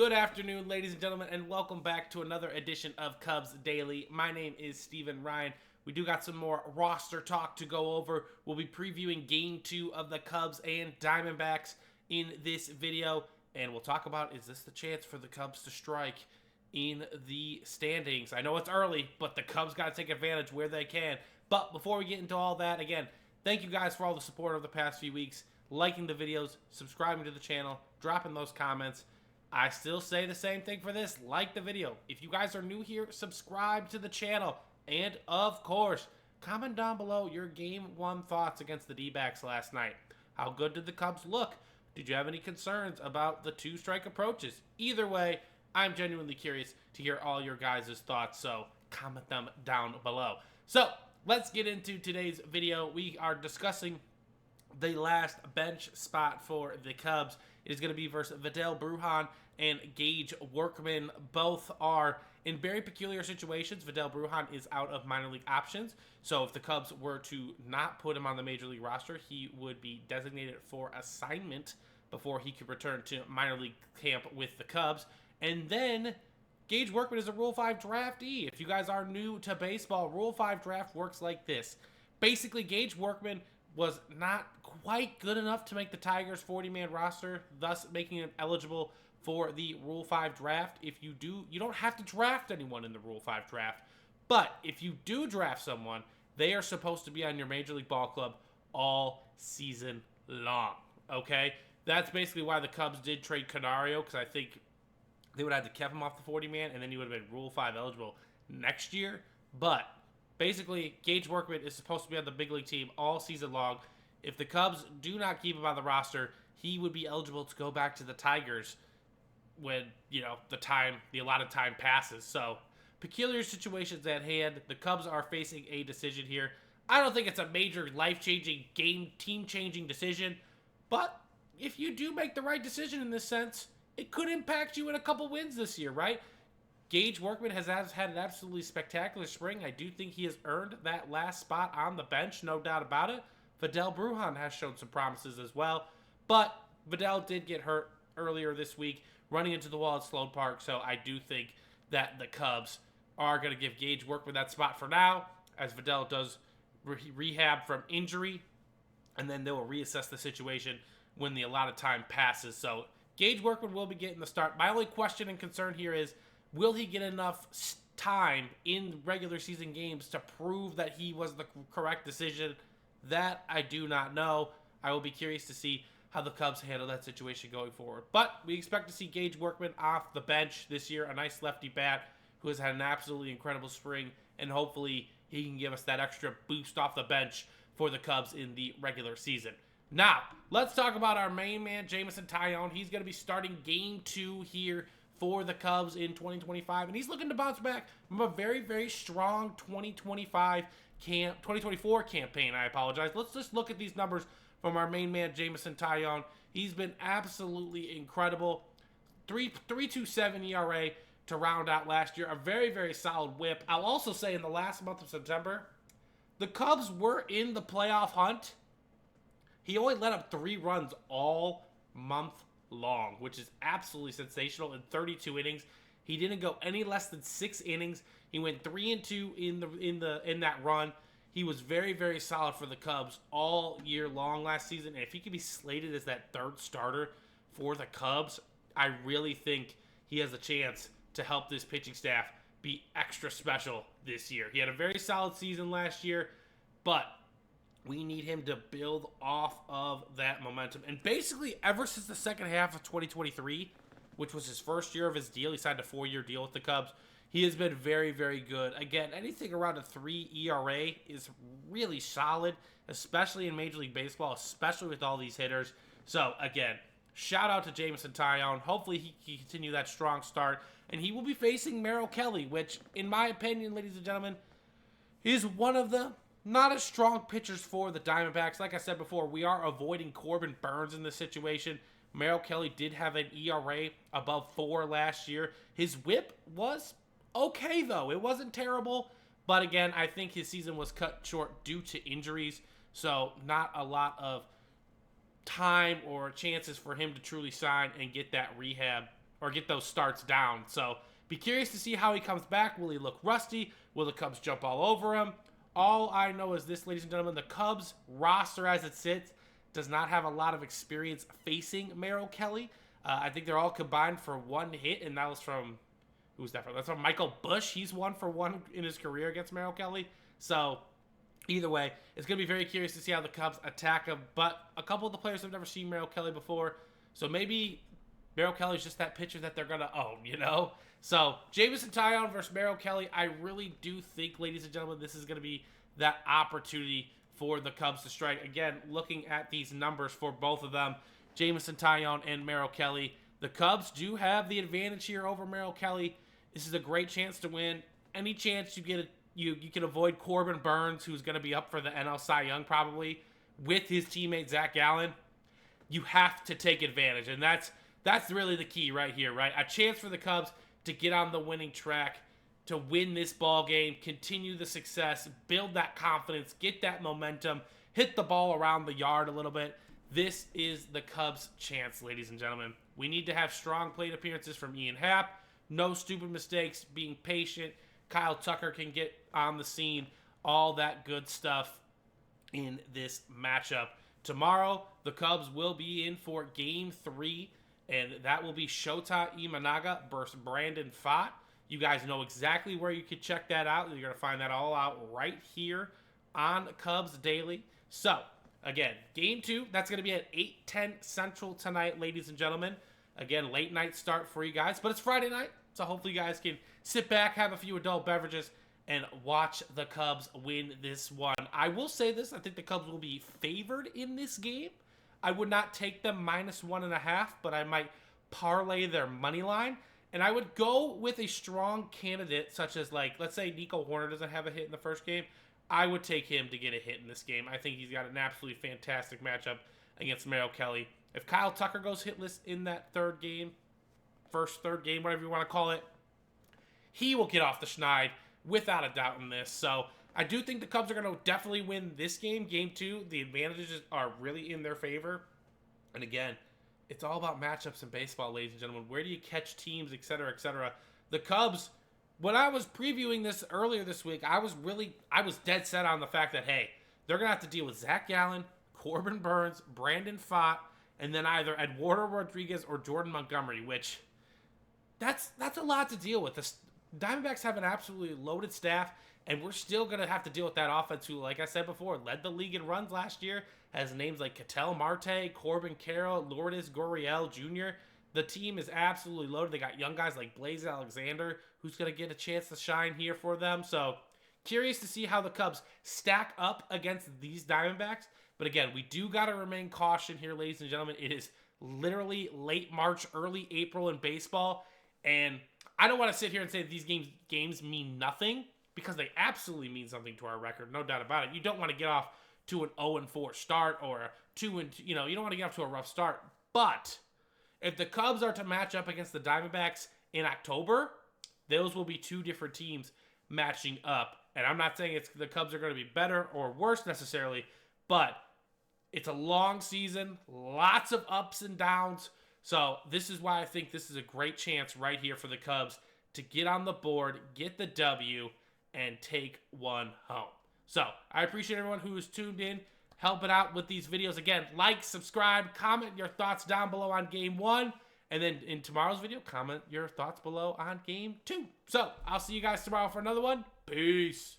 Good afternoon, ladies and gentlemen, and welcome back to another edition of Cubs Daily. My name is Steven Ryan. We do got some more roster talk to go over. We'll be previewing Game 2 of the Cubs and Diamondbacks in this video, and we'll talk about, is this the chance for the Cubs to strike in the standings? I know it's early, but the Cubs got to take advantage where they can. But before we get into all that, again, thank you guys for all the support over the past few weeks, liking the videos, subscribing to the channel, dropping those comments. I still say the same thing for this. Like the video. If you guys are new here, subscribe to the channel. And, of course, comment down below your Game 1 thoughts against the D-backs last night. How good did the Cubs look? Did you have any concerns about the two-strike approaches? Either way, I'm genuinely curious to hear all your guys' thoughts, so comment them down below. So, let's get into today's video. We are discussing the last bench spot for the Cubs. It is going to be versus Vidal Brujan and Gage Workman. Both are in very peculiar situations. Vidal Brujan is out of minor league options, so if the Cubs were to not put him on the major league roster, he would be designated for assignment before he could return to minor league camp with the Cubs. And then Gage Workman is a Rule 5 draftee. If you guys are new to baseball, Rule 5 draft works like this. Basically, Gage Workman was not quite good enough to make the Tigers 40-man roster, thus making him eligible for the Rule 5 draft. If you do, you don't have to draft anyone in the Rule 5 draft, but if you do draft someone, they are supposed to be on your Major League Ball club all season long, okay? That's basically why the Cubs did trade Canario, because I think they would have had to keep him off the 40-man, and then he would have been Rule 5 eligible next year, but basically, Gage Workman is supposed to be on the big league team all season long. If the Cubs do not keep him on the roster, he would be eligible to go back to the Tigers when, the allotted time passes. So, peculiar situations at hand. The Cubs are facing a decision here. I don't think it's a major life-changing, team-changing decision, but if you do make the right decision in this sense, it could impact you in a couple wins this year, right? Gage Workman has had an absolutely spectacular spring. I do think he has earned that last spot on the bench, no doubt about it. Vidal Brujan has shown some promises as well, but Vidal did get hurt earlier this week, running into the wall at Sloan Park, so I do think that the Cubs are going to give Gage Workman that spot for now, as Vidal does rehab from injury, and then they will reassess the situation when the allotted time passes. So Gage Workman will be getting the start. My only question and concern here is, will he get enough time in regular season games to prove that he was the correct decision? That I do not know. I will be curious to see how the Cubs handle that situation going forward. But we expect to see Gage Workman off the bench this year, a nice lefty bat who has had an absolutely incredible spring, and hopefully he can give us that extra boost off the bench for the Cubs in the regular season. Now, let's talk about our main man, Jameson Taillon. He's going to be starting Game 2 here for the Cubs in 2025, and he's looking to bounce back from a very, very strong 2024 campaign. I apologize. Let's just look at these numbers from our main man, Jameson Taillon. He's been absolutely incredible. 3.27 ERA to round out last year. A very, very solid whip. I'll also say in the last month of September, the Cubs were in the playoff hunt. He only let up 3 runs all month long, which is absolutely sensational. In 32 innings, he didn't go any less than 6 innings. He went 3-2 in that run. He was very, very solid for the Cubs all year long last season. And if he could be slated as that third starter for the Cubs, I really think he has a chance to help this pitching staff be extra special this year. He had a very solid season last year, but we need him to build off of that momentum. And basically, ever since the second half of 2023, which was his first year of his deal, he signed a 4-year deal with the Cubs, he has been very, very good. Again, anything around a 3 ERA is really solid, especially in Major League Baseball, especially with all these hitters. So, again, shout out to Jameson Taillon. Hopefully, he can continue that strong start. And he will be facing Merrill Kelly, which, in my opinion, ladies and gentlemen, is one of the not as strong pitchers for the Diamondbacks. Like I said before, we are avoiding Corbin Burnes in this situation. Merrill Kelly did have an ERA above 4 last year. His whip was okay, though. It wasn't terrible. But again, I think his season was cut short due to injuries. So not a lot of time or chances for him to truly sign and get that rehab or get those starts down. So be curious to see how he comes back. Will he look rusty? Will the Cubs jump all over him? All I know is this, ladies and gentlemen, the Cubs roster as it sits does not have a lot of experience facing Merrill Kelly. I think they're all combined for one hit, and that was from, who's that from? That's from Michael Bush. He's 1-for-1 in his career against Merrill Kelly. So either way, it's going to be very curious to see how the Cubs attack him. But a couple of the players have never seen Merrill Kelly before, so maybe Merrill Kelly's just that pitcher that they're going to own, you know? So Jameson Taillon versus Merrill Kelly, I really do think, ladies and gentlemen, this is going to be that opportunity for the Cubs to strike. Again, looking at these numbers for both of them, Jameson Taillon and Merrill Kelly, the Cubs do have the advantage here over Merrill Kelly. This is a great chance to win. Any chance you get you can avoid Corbin Burns, who's going to be up for the NL Cy Young probably, with his teammate Zach Gallen. You have to take advantage, and that's really the key right here, right? A chance for the Cubs to get on the winning track, to win this ball game, continue the success, build that confidence, get that momentum, hit the ball around the yard a little bit. This is the Cubs' chance, ladies and gentlemen. We need to have strong plate appearances from Ian Happ, no stupid mistakes, being patient. Kyle Tucker can get on the scene, all that good stuff in this matchup. Tomorrow, the Cubs will be in for Game 3, and that will be Shota Imanaga versus Brandon Pfaadt. You guys know exactly where you can check that out. You're going to find that all out right here on Cubs Daily. So, again, Game 2, that's going to be at 8:10 Central tonight, ladies and gentlemen. Again, late night start for you guys, but it's Friday night, so hopefully you guys can sit back, have a few adult beverages, and watch the Cubs win this one. I will say this, I think the Cubs will be favored in this game. I would not take them -1.5, but I might parlay their money line. And I would go with a strong candidate, such as, like, let's say Nico Horner doesn't have a hit in the first game. I would take him to get a hit in this game. I think he's got an absolutely fantastic matchup against Merrill Kelly. If Kyle Tucker goes hitless in that third game, third game, whatever you want to call it, he will get off the schneid without a doubt in this. So I do think the Cubs are going to definitely win this game, Game 2. The advantages are really in their favor. And again, it's all about matchups in baseball, ladies and gentlemen. Where do you catch teams, et cetera, et cetera. The Cubs, when I was previewing this earlier this week, I was dead set on the fact that, hey, they're going to have to deal with Zach Gallen, Corbin Burns, Brandon Pfaadt, and then either Eduardo Rodriguez or Jordan Montgomery, which that's a lot to deal with. The Diamondbacks have an absolutely loaded staff, and we're still going to have to deal with that offense who, like I said before, led the league in runs last year, has names like Ketel Marte, Corbin Carroll, Lourdes Gurriel Jr. The team is absolutely loaded. They got young guys like Blaze Alexander, who's going to get a chance to shine here for them. So, curious to see how the Cubs stack up against these Diamondbacks. But again, we do got to remain caution here, ladies and gentlemen. It is literally late March, early April in baseball, and I don't want to sit here and say that these games mean nothing, because they absolutely mean something to our record, no doubt about it. You don't want to get off to an 0-4 start or a 2-2, you don't want to get off to a rough start. But if the Cubs are to match up against the Diamondbacks in October, those will be two different teams matching up. And I'm not saying the Cubs are going to be better or worse necessarily, but it's a long season, lots of ups and downs. So this is why I think this is a great chance right here for the Cubs to get on the board, get the W, and take one home. So I appreciate everyone who is tuned in, helping out with these videos. Again, like, subscribe, comment your thoughts down below on Game 1. And then in tomorrow's video, comment your thoughts below on Game 2. So I'll see you guys tomorrow for another one. Peace.